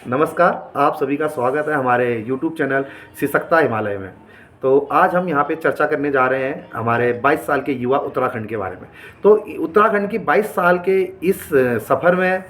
नमस्कार, आप सभी का स्वागत है हमारे यूट्यूब चैनल सिसकता हिमालय में। तो आज हम यहाँ पे चर्चा करने जा रहे हैं हमारे 22 साल के युवा उत्तराखंड के बारे में। तो उत्तराखंड की 22 साल के इस सफ़र में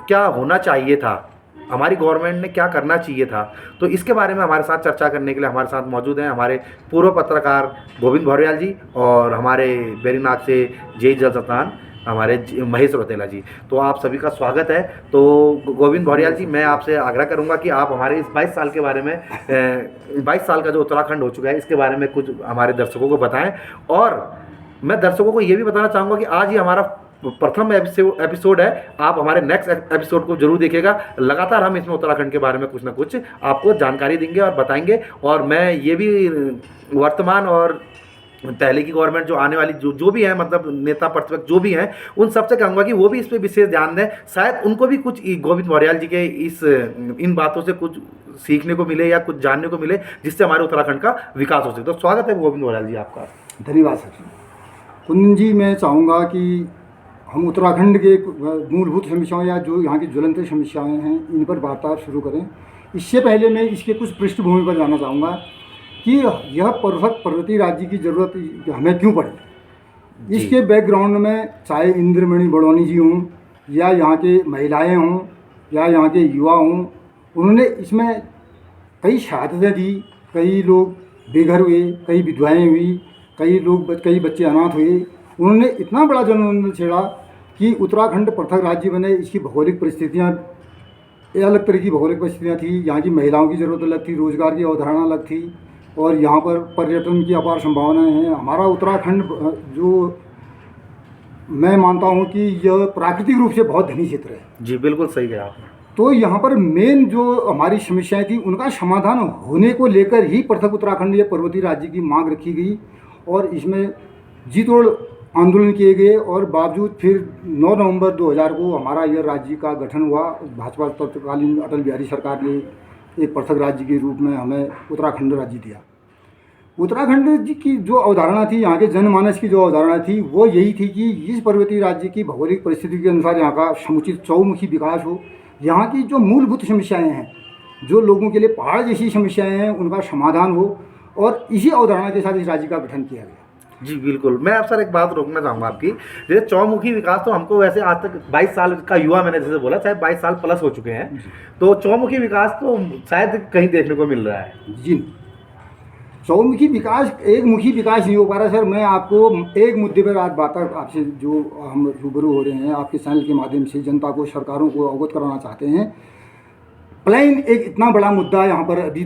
क्या होना चाहिए था, हमारी गवर्नमेंट ने क्या करना चाहिए था, तो इसके बारे में हमारे साथ चर्चा करने के लिए हमारे साथ मौजूद हैं हमारे पूर्व पत्रकार गोविंद भौरियाल जी और हमारे बेरीनाथ से जेई जलसत्तान हमारे महेश रौतेला जी। तो आप सभी का स्वागत है। तो गोविंद भौरियाल जी, मैं आपसे आग्रह करूंगा कि आप हमारे इस 22 साल के बारे में 22 साल का जो उत्तराखंड हो चुका है इसके बारे में कुछ हमारे दर्शकों को बताएं। और मैं दर्शकों को ये भी बताना चाहूँगा कि आज ही हमारा प्रथम एपिसोड है। आप हमारे नेक्स्ट एपिसोड को जरूर देखिएगा। लगातार हम इसमें उत्तराखंड के बारे में कुछ ना कुछ आपको जानकारी देंगे और बताएंगे। और मैं ये भी वर्तमान और पहले की गवर्नमेंट जो आने वाली जो भी है, मतलब नेता प्रतिपक्ष जो भी हैं, उन सबसे कहूँगा कि वो भी इस पे विशेष ध्यान दें। शायद उनको भी कुछ गोविंद भौरियाल जी के इन बातों से कुछ सीखने को मिले या कुछ जानने को मिले, जिससे हमारे उत्तराखंड का विकास हो सके। तो स्वागत है गोविंद भौरियाल जी आपका। धन्यवाद सर। कुंदन जी, मैं चाहूँगा कि हम उत्तराखंड के मूलभूत समस्याओं या जो यहाँ की ज्वलंत समस्याएं हैं इन पर वार्तालाप शुरू करें। इससे पहले मैं इसके कुछ पृष्ठभूमि पर जाना चाहूँगा कि यह परफेक्ट पर्वतीय राज्य की ज़रूरत हमें क्यों पड़ी। इसके बैकग्राउंड में चाहे इंद्रमणि बड़ौनी जी हों या यहाँ के महिलाएं हों या यहाँ के युवा हों, उन्होंने इसमें कई शहादतें दी, कई लोग बेघर हुए, कई विधवाएँ हुई, कई बच्चे अनाथ हुए। उन्होंने इतना बड़ा जन आंदोलन छेड़ा कि उत्तराखंड पृथक राज्य बने। इसकी भौगोलिक परिस्थितियाँ अलग तरह की भौगोलिक परिस्थितियाँ थी। यहाँ की महिलाओं की ज़रूरत अलग थी, रोज़गार की अवधारणा अलग थी और यहाँ पर पर्यटन की अपार संभावनाएं हैं। हमारा उत्तराखंड जो मैं मानता हूँ कि यह प्राकृतिक रूप से बहुत धनी क्षेत्र है। जी बिल्कुल सही कहा आपने। तो यहाँ पर मेन जो हमारी समस्याएं थी उनका समाधान होने को लेकर ही पृथक उत्तराखंड या पर्वतीय राज्य की मांग रखी गई और इसमें जी तोड़ आंदोलन किए गए और बावजूद फिर 9 नवंबर 2000 को हमारा यह राज्य का गठन हुआ। भाजपा तत्कालीन अटल बिहारी सरकार ने एक पृथक राज्य के रूप में हमें उत्तराखंड राज्य दिया। उत्तराखंड जी की जो अवधारणा थी, यहाँ के जनमानस की जो अवधारणा थी, वो यही थी कि इस पर्वतीय राज्य की भौगोलिक परिस्थिति के अनुसार यहाँ का समुचित चौमुखी विकास हो। यहाँ की जो मूलभूत समस्याएं हैं, जो लोगों के लिए पहाड़ जैसी समस्याएं हैं, उनका समाधान हो और इसी अवधारणा के साथ इस राज्य का गठन किया गया। जी बिल्कुल। मैं आप सर एक बात रोकना चाहूँगा आपकी। जैसे चौमुखी विकास तो हमको वैसे आज तक 22 साल का युवा, मैंने जैसे बोला, शायद 22 साल प्लस हो चुके हैं, तो चौमुखी विकास तो शायद कहीं देखने को मिल रहा है। जी, चौमुखी विकास एक मुखी विकास नहीं हो पा रहा सर। मैं आपको एक मुद्दे पर आज बात आपसे जो हम रूबरू हो रहे हैं आपके चैनल के माध्यम से जनता को, सरकारों को अवगत कराना चाहते हैं। प्लाइन एक इतना बड़ा मुद्दा है यहाँ पर। अभी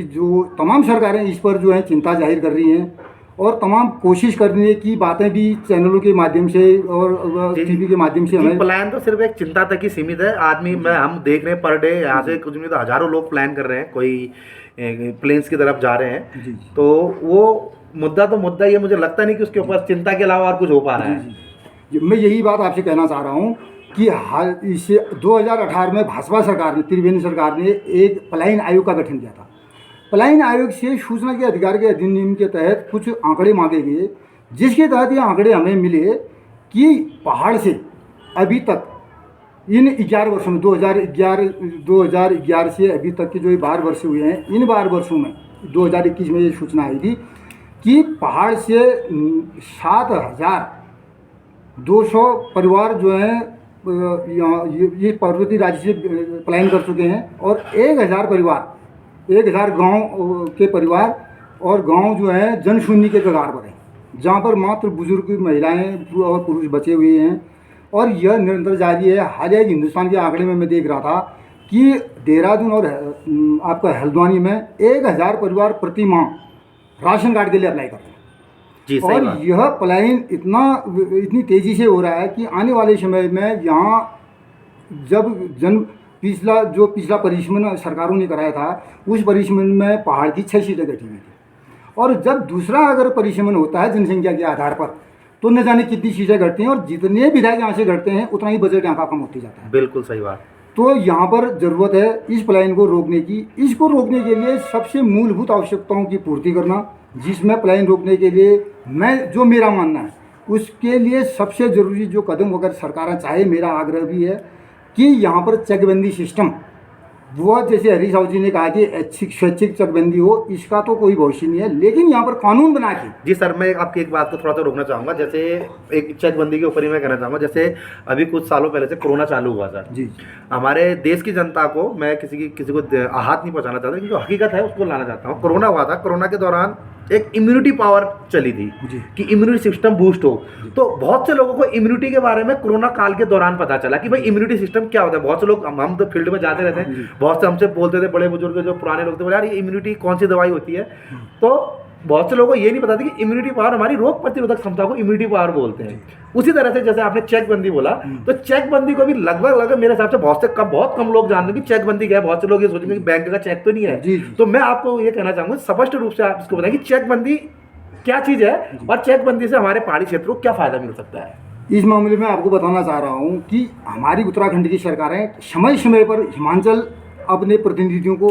जो तमाम सरकारें इस पर जो है चिंता जाहिर कर रही हैं और तमाम कोशिश करने की बातें भी चैनलों के माध्यम से और टीवी के माध्यम से हमें। प्लान तो सिर्फ एक चिंता तक ही सीमित है। आदमी में हम देख रहे हैं पर डे यहाँ से कुछ नहीं तो हजारों लोग प्लान कर रहे हैं, कोई प्लेन्स की तरफ जा रहे हैं। जी। तो वो मुद्दा तो मुद्दा ही है। मुझे लगता नहीं कि उसके ऊपर चिंता के अलावा और कुछ हो पा रहा है। जी, मैं यही बात आपसे कहना चाह रहा हूँ कि हाल इसे 2018 में भाजपा सरकार ने, त्रिवेंद्र सरकार ने एक पलायन आयोग का गठन किया था। पलायन आयोग से सूचना के अधिकार के अधिनियम के तहत कुछ आंकड़े मांगे गए, जिसके तहत ये आंकड़े हमें मिले कि पहाड़ से अभी तक इन 11 वर्षों में 2011 से अभी तक के जो 12 वर्ष हुए हैं, इन 12 वर्षों में 2021 में ये सूचना आई थी कि पहाड़ से 7,200 परिवार जो हैं ये पर्वतीय राज्य से पलायन कर चुके हैं और 1,000 परिवार, 1,000 गांव के परिवार और गांव जो है जनशून्य के कगार पर हैं, जहां पर मात्र बुजुर्ग, महिलाएं और पुरुष बचे हुए हैं। और यह निरंतर जारी है। हालिया हिंदुस्तान के आंकड़े में मैं देख रहा था कि देहरादून और आपका हल्द्वानी में 1,000 परिवार प्रति माह राशन कार्ड के लिए अप्लाई करते हैं। जी, सही और बात। यह पलायन इतनी तेज़ी से हो रहा है कि आने वाले समय में यहाँ जब पिछला परिसीमन सरकारों ने कराया था, उस परिसीमन में पहाड़ की 6 सीटें गठी हुई थी और जब दूसरा अगर परिसीमन होता है जनसंख्या के आधार पर तो न जाने कितनी सीटें घटती हैं और जितने विधायक यहाँ से घटते हैं उतना ही बजट यहाँ का कम होती जाता है। बिल्कुल सही बात। तो यहाँ पर ज़रूरत है इस पलायन को रोकने की। इसको रोकने के लिए सबसे मूलभूत आवश्यकताओं की पूर्ति करना, जिसमें पलायन रोकने के लिए मेरा मानना है उसके लिए सबसे ज़रूरी जो कदम अगर सरकारें चाहे, मेरा आग्रह भी है कि यहाँ पर चकबंदी सिस्टम वो जैसे हरीश राव जी ने कहा कि स्वैच्छिक चकबंदी हो, इसका तो कोई भविष्य नहीं है, लेकिन यहाँ पर कानून बना के। जी सर, मैं आपकी एक बात को थोड़ा सा रोकना चाहूँगा। जैसे एक चेकबंदी के ऊपर ही मैं कहना चाहूँगा, जैसे अभी कुछ सालों पहले से कोरोना चालू हुआ सर। जी हमारे देश की जनता को, मैं किसी को आहत नहीं पहुँचाना चाहता, लेकिन जो हकीकत है उसको लाना चाहता हूँ। कोरोना हुआ था, कोरोना के दौरान एक इम्यूनिटी पावर चली थी जी। कि इम्यूनिटी सिस्टम बूस्ट हो। तो बहुत से लोगों को इम्यूनिटी के बारे में कोरोना काल के दौरान पता चला कि भाई इम्यूनिटी सिस्टम क्या होता है। बहुत से लोग, हम तो फील्ड में जाते रहते हैं, बहुत से हमसे बोलते थे, बड़े बुजुर्ग जो पुराने लोग थे, बोले यार ये इम्यूनिटी कौन सी दवाई होती है। तो बहुत से लोगों को ये नहीं पता था कि इम्यूनिटी पावर हमारी रोग प्रतिरोधक क्षमता को इम्यूनिटी पावर बोलते हैं। उसी तरह से जैसे आपने चेकबंदी बोला, तो चेकबंदी को भी लगभग मेरे हिसाब से बहुत कम लोग जानते हैं कि चेकबंदी क्या है। बहुत से लोग ये सोचेंगे कि बैंक का चेक तो नहीं है। तो मैं आपको ये कहना चाहूंगा स्पष्ट रूप से आप इसको बताएं कि चेकबंदी क्या चीज है और चेकबंदी से हमारे पहाड़ी क्षेत्रों को क्या फायदा मिल सकता है। इस मामले में आपको बताना चाह रहा हूँ कि हमारी उत्तराखंड की सरकारें समय समय पर हिमाचल अपने प्रतिनिधियों को,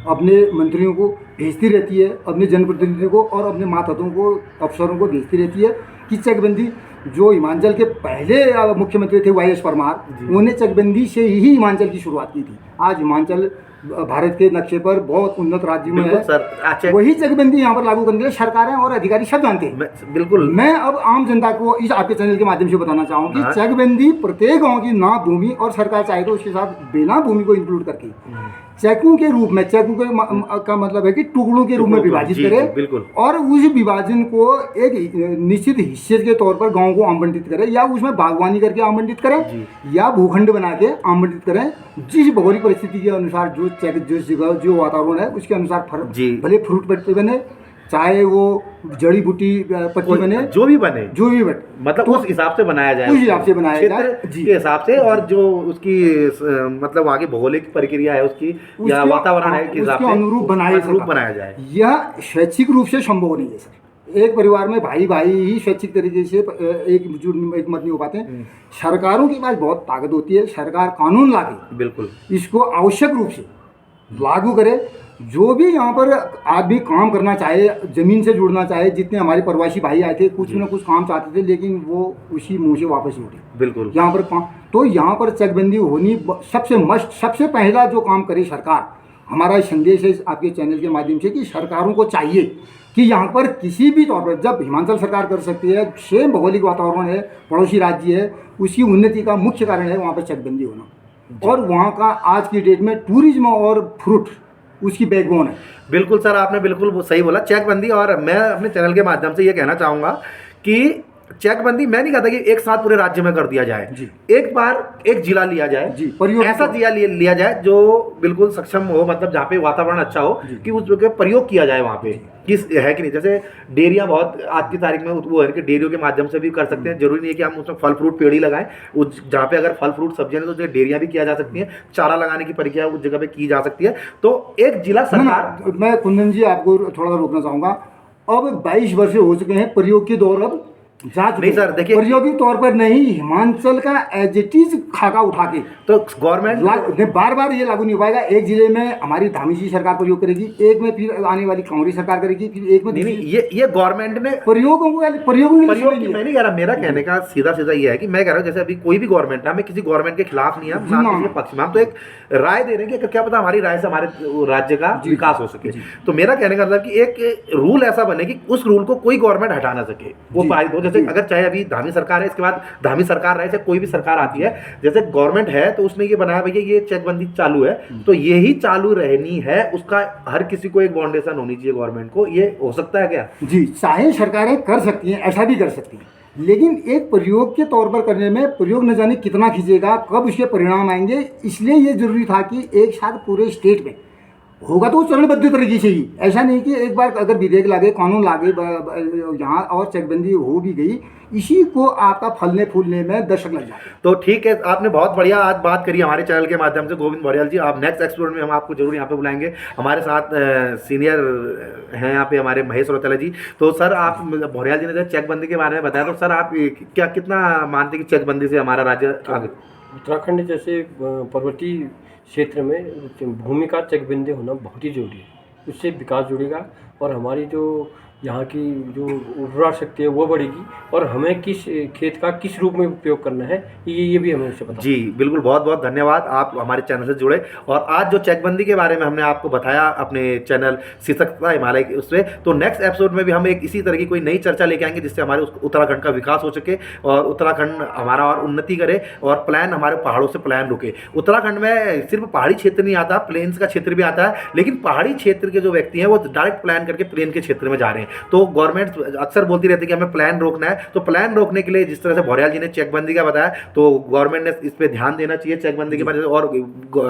अपने मंत्रियों को भेजती रहती है, अपने जनप्रतिनिधियों को और अपने मातहतों को, अफसरों को भेजती रहती है कि चकबंदी। जो हिमाचल के पहले मुख्यमंत्री थे YS परमार, उन्होंने चकबंदी से ही हिमाचल की शुरुआत की थी। आज हिमाचल भारत के नक्शे पर बहुत उन्नत राज्य में है सर। वही चकबंदी यहाँ पर लागू करने के लिए सरकारें और अधिकारी सब जानते हैं। बिल्कुल। मैं अब आम जनता को इस आपके चैनल के माध्यम से बताना चाहूँ कि चकबंदी प्रत्येक गांव की ना भूमि, और सरकार चाहे तो उसके साथ बिना भूमि को इंक्लूड करके चेकों के रूप में, चेकों के का मतलब है कि टुकड़ों के रूप में विभाजित करे, और उस विभाजन को एक निश्चित हिस्से के तौर पर गांव को आवंटित करे, या उसमें बागवानी करके आवंटित करें, या भूखंड बना के आवंटित करें। जिस भौगोलिक परिस्थिति के अनुसार जो जगह जो वातावरण है उसके अनुसार भले फ्रूट पत्ते बने, चाहे वो जड़ी बूटी पत्ती बने, जो भी बने मतलब तो उस हिसाब से बनाया जाए, उस हिसाब से बनाया जाए के हिसाब से, और जो उसकी मतलब आगे भौगोलिक प्रक्रिया है उसकी या वातावरण है के हिसाब से अनुरूप बनाया जाए। यह स्वैच्छिक रूप से संभव नहीं है सर। एक परिवार में भाई ही स्वैच्छिक तरीके से एक मत नहीं हो पाते। सरकारों के पास बहुत ताकत होती है, सरकार कानून लाके बिल्कुल इसको आवश्यक रूप से लागू करे। जो भी यहाँ पर आदमी काम करना चाहे, ज़मीन से जुड़ना चाहे, जितने हमारे प्रवासी भाई आए थे, कुछ न कुछ काम चाहते थे, लेकिन वो उसी मुंह से वापस लौटे। बिल्कुल। यहाँ पर काम, तो यहाँ पर चकबंदी होनी सबसे पहला जो काम करे सरकार। हमारा संदेश है आपके चैनल के माध्यम से कि सरकारों को चाहिए कि यहाँ पर किसी भी तौर पर, जब हिमाचल सरकार कर सकती है, सेम भौगोलिक वातावरण है, पड़ोसी राज्य है, उसकी उन्नति का मुख्य कारण है वहाँ पर चकबंदी होना। और वहाँ का आज की डेट में टूरिज्म और फ्रूट उसकी बैकबोन है। बिल्कुल सर, आपने बिल्कुल सही बोला चेकबंदी। और मैं अपने चैनल के माध्यम से ये कहना चाहूँगा कि चेकबंदी मैं नहीं कहता कि एक साथ पूरे राज्य में कर दिया जाए जी। एक बार एक जिला लिया जाए जी, ऐसा जिला लिया जाए जो बिल्कुल सक्षम हो, मतलब जहाँ पे वातावरण अच्छा हो कि उस प्रयोग किया जाए वहाँ पे किस है कि नहीं। जैसे डेयरियाँ बहुत आज की तारीख में वो है कि डेयरियों के माध्यम से भी कर सकते हैं। जरूरी नहीं है कि हम उसमें फल फ्रूट पेड़ ही लगाएं। उस जहाँ पे अगर फल फ्रूट सब्जियाँ तो डेयरियाँ भी किया जा सकती हैं। चारा लगाने की प्रक्रिया उस जगह पे की जा सकती है। तो एक जिला सरकार, मैं कुंदन जी आपको थोड़ा सा रोकना चाहूँगा। अब 22 वर्ष हो चुके हैं प्रयोग के दौर, अब नहीं सर देखिए, प्रयोगी तौर पर नहीं, हिमाचल का एज इट इज खाका उठा के तो गवर्नमेंट बार ये लागू नहीं हो पाएगा। एक जिले में हमारी धामी जी सरकार प्रयोग करेगी, एक में फिर आने वाली कांग्रेस सरकार करेगी, फिर एक में नहीं, ये गवर्नमेंट ने प्रयोगों को मैं नहीं कह रहा। मेरा कहने का सीधा ये है कि मैं कह रहा हूँ जैसे अभी कोई भी गवर्नमेंट है, हमें किसी गवर्नमेंट के खिलाफ नहीं है, ना किसी पक्ष में, हम तो एक राय दे रहे हैं कि क्या पता हमारी राय से हमारे राज्य का विकास हो सके। तो मेरा कहने का मतलब कि एक रूल ऐसा बने कि उस रूल को कोई गवर्नमेंट हटा ना सके, वो पारित हो। जैसे अगर चाहे अभी धामी सरकार है, इसके बाद धामी सरकार रहे, चाहे कोई भी सरकार आती है, जैसे गवर्नमेंट है तो उसने ये बनाया भैया ये चेकबंदी चालू है तो यही चालू रहनी है, उसका हर किसी को एक फाउंडेशन होनी चाहिए गवर्नमेंट को। ये हो सकता है क्या? जी, चाहे सरकारें कर सकती हैं, ऐसा भी कर सकती हैं, लेकिन एक प्रयोग के तौर पर करने में प्रयोग न जाने कितना खींचेगा, कब उसके परिणाम आएंगे, इसलिए ये जरूरी था कि एक साथ पूरे स्टेट में होगा तो चरणबद्ध तरीके से ही। ऐसा नहीं कि एक बार अगर विधेयक लागे, कानून लागे यहाँ और चेकबंदी हो भी गई, इसी को आपका फलने फूलने में दशक लग जाए। तो ठीक है, आपने बहुत बढ़िया आज बात करी हमारे चैनल के माध्यम से गोविंद भौरियाल जी। आप नेक्स्ट एक्सप्लोर में हम आपको जरूर यहाँ पे बुलाएंगे। हमारे साथ सीनियर हैं यहाँ पे हमारे महेश रौतेला जी। तो सर आप भौरियाल जी ने चेकबंदी के बारे में बताया, तो सर आप क्या कितना मानते हैं कि चेकबंदी से हमारा राज्य आगे? उत्तराखंड जैसे पर्वतीय क्षेत्र में भूमि का चकबंदी होना बहुत ही जरूरी है। उससे विकास जुड़ेगा और हमारी जो यहाँ की जो उर्वरा शक्ति है वो बढ़ेगी, और हमें किस खेत का किस रूप में उपयोग करना है ये भी हमें उससे पता। जी बिल्कुल, बहुत बहुत धन्यवाद, आप हमारे चैनल से जुड़े। और आज जो चेकबंदी के बारे में हमने आपको बताया अपने चैनल सिसकता हिमालय के उससे, तो नेक्स्ट एपिसोड में भी हम एक इसी तरह की कोई नई चर्चा लेके आएंगे जिससे हमारे उत्तराखंड का विकास हो सके और उत्तराखंड हमारा और उन्नति करे और प्लान हमारे पहाड़ों से प्लान रुके। उत्तराखंड में सिर्फ पहाड़ी क्षेत्र नहीं आता, प्लेन्स का क्षेत्र भी आता है, लेकिन पहाड़ी क्षेत्र के जो व्यक्ति हैं वो डायरेक्ट प्लान करके प्लेन के क्षेत्र में जा रहे हैं। तो गवर्नमेंट अक्सर बोलती रहती है कि हमें प्लान रोकना है, तो प्लान रोकने के लिए जिस तरह से भौरियाल जी ने चेकबंदी का बताया, तो गवर्नमेंट ने इस पे ध्यान देना चाहिए चेकबंदी के बारे में। और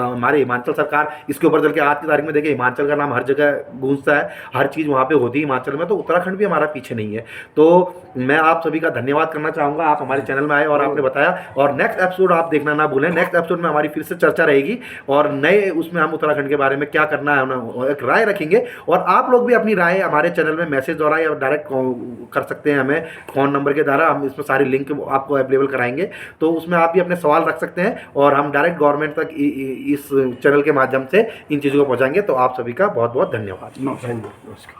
हमारे हिमाचल सरकार इसके ऊपर चल के आज की तारीख में देखिए हिमाचल का नाम हर जगह गूंजता है, हर चीज़ वहाँ पे होती है हिमाचल में, तो उत्तराखंड भी हमारा पीछे नहीं है। तो मैं आप सभी का धन्यवाद करना चाहूँगा, आप हमारे चैनल में आए और आपने बताया। और नेक्स्ट एपिसोड आप देखना ना भूलें, नेक्स्ट एपिसोड में हमारी फिर से चर्चा रहेगी और नए उसमें हम उत्तराखंड के बारे में क्या करना है एक राय रखेंगे। और आप लोग भी अपनी राय हमारे चैनल में मैसेज द्वारा या डायरेक्ट कर सकते हैं, हमें फ़ोन नंबर के द्वारा हम इसमें सारी लिंक आपको अवेलेबल कराएंगे, तो उसमें आप भी अपने सवाल रख सकते हैं और हम डायरेक्ट गवर्नमेंट तक इस चैनल के माध्यम से इन चीज़ों को पहुँचाएंगे। तो आप सभी का बहुत बहुत धन्यवाद। धन्यवाद, नमस्कार।